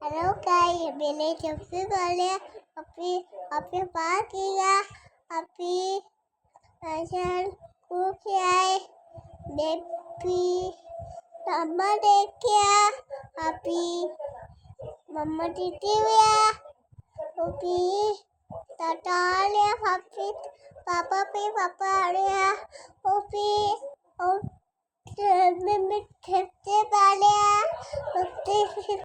Halo guys, मैंने सबसे पहले अपनी अपने पास किया अपनी आसान को किया बेबी मम्मा देखिया अपनी मम्मा टीटी हुआ अपनी टाटा लिया अपनी पापा पे पापा लिया अपनी और मैं सबसे पहले